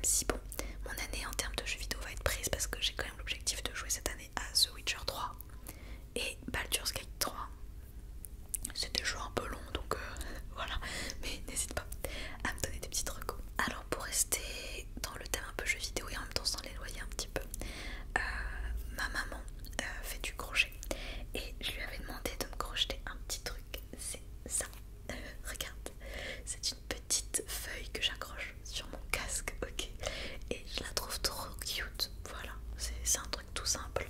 même si bon, mon année en termes de jeux vidéo va être prise parce que j'ai quand même l'objectif de jouer cette année à The Witcher 3 et Baldur's Gate 3. C'est des jeux un peu longs donc voilà, mais n'hésite pas à me donner des petits recos. Alors pour rester dans le thème un peu jeux vidéo et en même temps sans l'éloigner un petit peu, ma maman fait du crochet et je lui avais demandé de me crocheter un petit truc, c'est ça. Regarde, c'est une petite feuille que j'accroche sur mon casque, ok, et je la trouve trop cute. Voilà, c'est un truc tout simple,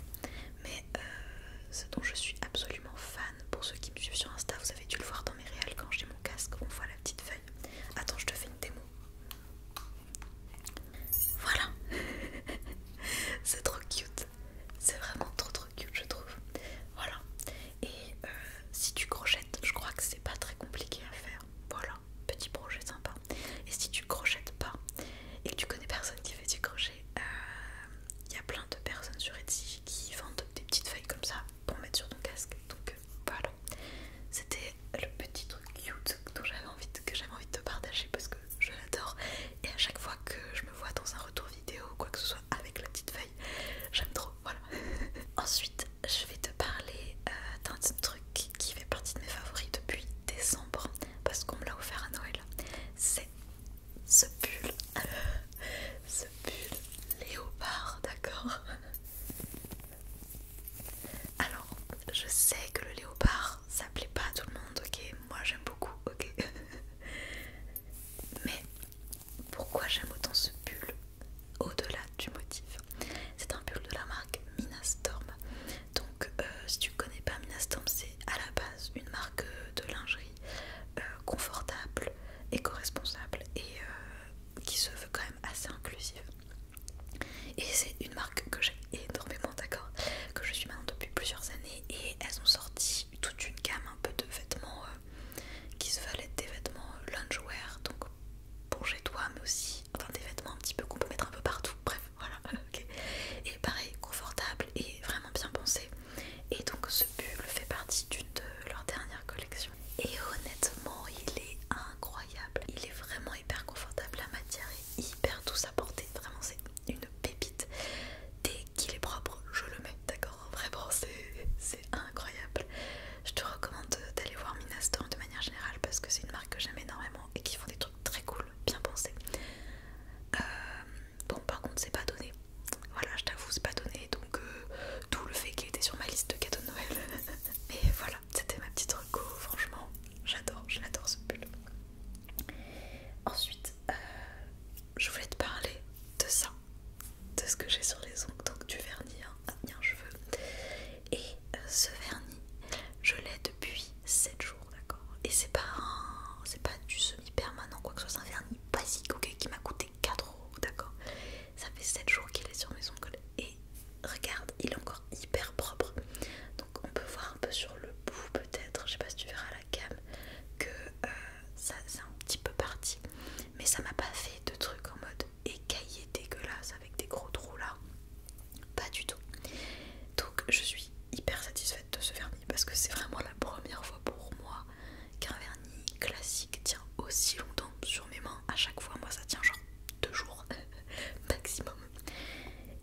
mais ce dont je suis absolument fan. Pour ceux qui me suivent sur Insta, vous avez dû le voir dans mes réels quand j'ai mon casque, on voit la petite feuille. Attends, je te fais une démo. Voilà. C'est trop cute, c'est vraiment trop cute je trouve. Voilà, et si tu crochettes, je crois que c'est pas très compliqué à faire. Voilà, petit projet sympa. Et si tu crochettes pas et que tu connais personne qui fait du crochet, il y a plein de personnes sur Etsy qui vendent des petites feuilles comme ça pour mettre sur ton casque. Donc voilà, c'était le petit truc cute dont que j'avais envie de te partager parce que je l'adore. Et à chaque fois que je me vois dans un retour vidéo ou quoi que ce soit avec la petite feuille, j'aime trop. Voilà. Ensuite, je vais te parler d'un truc qui fait partie de mes favoris depuis décembre parce qu'on me l'a offert à Noël. C'est ce pull. Ce pull léopard, d'accord? Alors, je sais que le léopard ça plaît pas à tout le monde, ok? Moi j'aime beaucoup, ok? Mais pourquoi j'aime autant ce pull au-delà du motif? C'est un pull de la marque Minastorm. Donc si tu connais pas Minastorm, c'est à la base une marque de lingerie confortable, éco-responsable et qui se veut quand même assez inclusive. Et c'est une marque que j'ai énormément, d'accord, que je suis maintenant depuis plusieurs années, et elles ont sorti toute une gamme un peu de vêtements qui se veulent être des vêtements loungewear, donc pour chez toi, mais aussi enfin, des vêtements un petit peu qu'on peut mettre un peu partout, bref, voilà, ok. Et pareil, confortable et vraiment bien pensé. Et donc ce pull fait partie d'une de leurs dernières collections. Et honnêtement, il est incroyable. Il est vraiment hyper confortable, la matière est hyper douce à porter, vraiment c'est une pépite. Dès qu'il est propre, je le mets, d'accord? Vraiment, c'est incroyable. Je te recommande d'aller voir Minastorm de manière générale parce que c'est une marque que j'aime énormément et qui font des trucs très cool, bien pensés. Bon, par contre, c'est pas donné. Voilà, je t'avoue, c'est pas donné, donc tout le fait qu'il était sur ma liste de cadeaux de Noël. Mais voilà, c'était ma petite reco, franchement, j'adore ce pull. Ensuite, je voulais te parler de ça, de ce que j'ai sur les ongles, donc du vernis un cheveu. Et ce vernis, je l'ai depuis 7 jours, d'accord. Et c'est pas du semi-permanent, quoi que ce soit, c'est un vernis basique, ok, qui m'a coûté 4 €, d'accord. Ça fait 7 jours qu'il est sur mes ongles et regarde, il est encore hyper propre. Donc on peut voir un peu sur le bout peut-être, je sais pas si tu verras à la cam, que ça c'est un petit peu parti. Mais ça m'a pas fait de trucs en mode écaillé dégueulasse avec des gros trous là. Pas du tout. Donc je suis hyper satisfaite de ce vernis parce que c'est vraiment la première fois pour moi qu'un vernis classique tient aussi longtemps sur mes mains. À chaque fois, moi ça tient genre 2 jours maximum.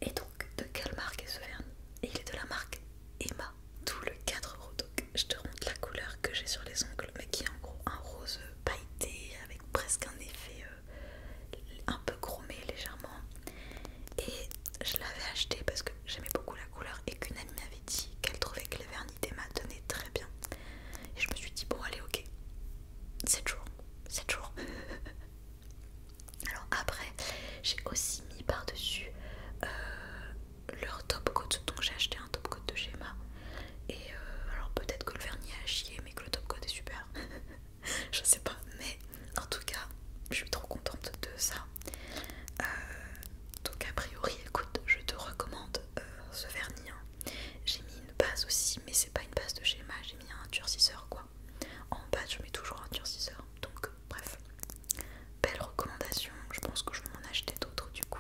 Et donc, de quelle marque est ce vernis? Il est de la marque Emma, tout le 4 €. Donc je te montre la couleur que j'ai sur les ongles, mais qui est en gros un rose pailleté avec presque un effet un peu chromé légèrement. Et je l'avais acheté parce que j'aimais beaucoup la couleur et qu'une amie m'avait dit qu'elle trouvait que les vernis d'Emma tenaient très bien. Et je me suis dit bon allez ok, 7 jours, 7 jours. Alors après j'ai aussi mis par dessus leur top coat, donc j'ai acheté un top coat de chez Emma. Et alors peut-être que le vernis a chié mais que le top coat est super. Je sais pas, mais en tout cas je suis trop contente de ça. Donc a priori écoute, je te recommande ce vernis, hein. J'ai mis une base aussi, mais c'est pas une base de chez Emma, j'ai mis un durcisseur quoi. En base je mets toujours un durcisseur, donc bref, belle recommandation. Je pense que je vais m'en acheter d'autres du coup.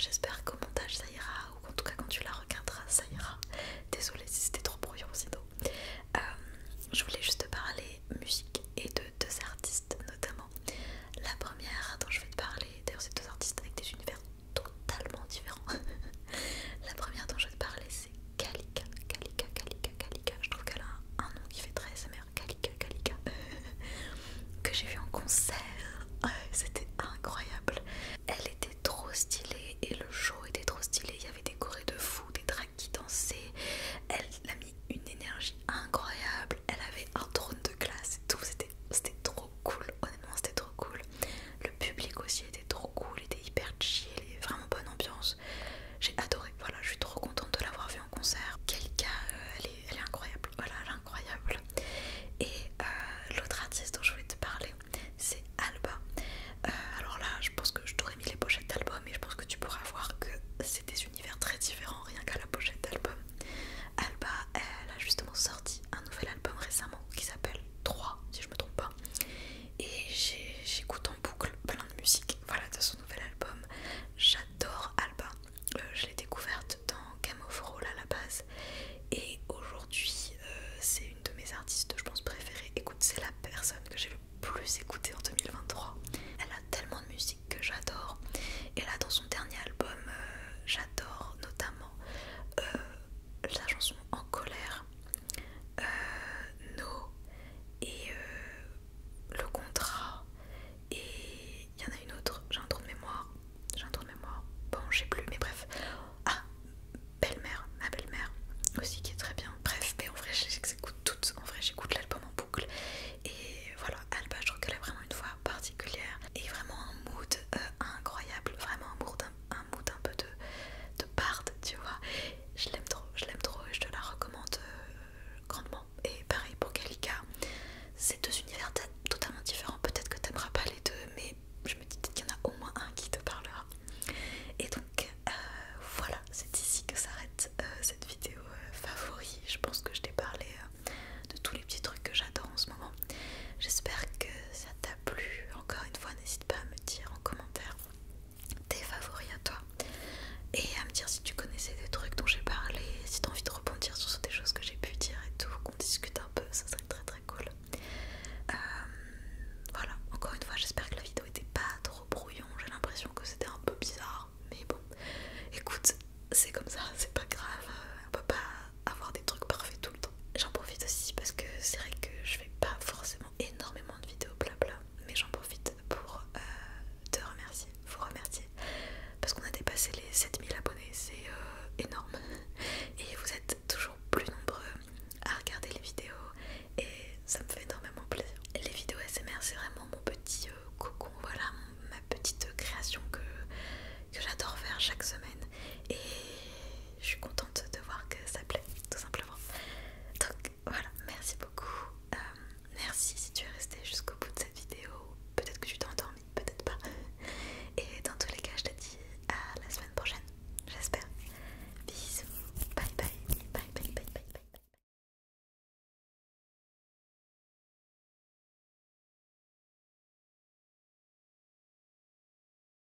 j'espère qu'au montage ça ira, ou en tout cas quand tu la regarderas ça ira. Désolée si c'était trop brouillon sinon. Je voulais juste te parler musique et de deux artistes notamment. La première dont je vais te parler, d'ailleurs c'est deux artistes avec des univers totalement différents. La première dont je vais te parler c'est Kalika. Je trouve qu'elle a un nom qui fait très ASMR. Kalika. Que j'ai vu en concert. C'était incroyable. Elle était trop stylée et le show était trop stylé. Il y avait des chorés de fou, des drags qui dansaient. Elle a mis une énergie incroyable. Elle avait un trône de classe et tout. C'était trop cool. Honnêtement, c'était trop cool. Le public aussi était trop cool. Il était hyper chill et vraiment bonne ambiance. J'ai adoré. Voilà, je suis trop contente de l'avoir vue en concert. Kalika, elle est incroyable. Voilà, elle est incroyable. Et l'autre artiste dont je voulais te parler, c'est Alba. Alors là, je pense que je t'aurais mis les pochettes d'album et je pense que tu pourras voir que c'est des univers très différents rien qu'à la pochette d'album. Alba, elle a justement sorti un nouvel album récemment qui s'appelle 3, si je me trompe pas. Et j'écoute en boucle plein de musique, voilà, de son nouvel album. J'adore Alba. Je l'ai découverte dans Game of Roll à la base. Et aujourd'hui, c'est une de mes artistes, je pense, préférées. Écoute, c'est la personne que j'ai le plus écoutée en 2023. Elle a tellement de musique que j'adore. Et là, dans son dernier album, j'adore notamment la chanson En colère, No et Le contrat. Et il y en a une autre, j'ai un trou de mémoire. Bon, je sais plus, mais bref. Ah, Belle-mère, ma belle-mère aussi qui est très bien. Bref, mais en vrai j'écoute toutes, en vrai j'écoute l'album en boucle. Et voilà, Alba, je trouve qu'elle a vraiment une voix particulière et vraiment un mood incroyable, vraiment un mood un peu de barde, tu vois. Je l'aime trop et je te la recommande grandement. Et pareil pour Kalika, c'est deux univers totalement différents. Peut-être que t'aimeras pas les deux, mais je me dis peut-être qu'il y en a au moins un qui te parlera. Et donc voilà, c'est ici que s'arrête cette vidéo favori. Je pense que je t'ai parlé de tous les petits trucs que j'adore en ce moment. J'espère que ça t'a plu. Encore une fois, n'hésite pas à me dire en commentaire tes favoris à toi et à me dire si tu connaissais des trucs dont j'ai parlé, si t'as envie de rebondir sur des choses que j'ai pu dire et tout, qu'on discute un peu, ça serait très très cool. Voilà, encore une fois, j'espère que la vidéo était pas trop brouillon. J'ai l'impression que c'était un peu bizarre, mais bon, écoute, c'est comme ça, c'est pas grave, on peut pas avoir des trucs parfaits tout le temps. J'en profite aussi parce que c'est vrai que je fais pas forcément énormément de vidéos blabla, mais j'en profite pour te remercier, vous remercier, parce qu'on a dépassé les 7000 abonnés, c'est énorme, et vous êtes toujours plus nombreux à regarder les vidéos, et ça me fait énormément plaisir. Les vidéos ASMR, c'est vraiment mon petit cocon, voilà, ma petite création que j'adore faire chaque semaine.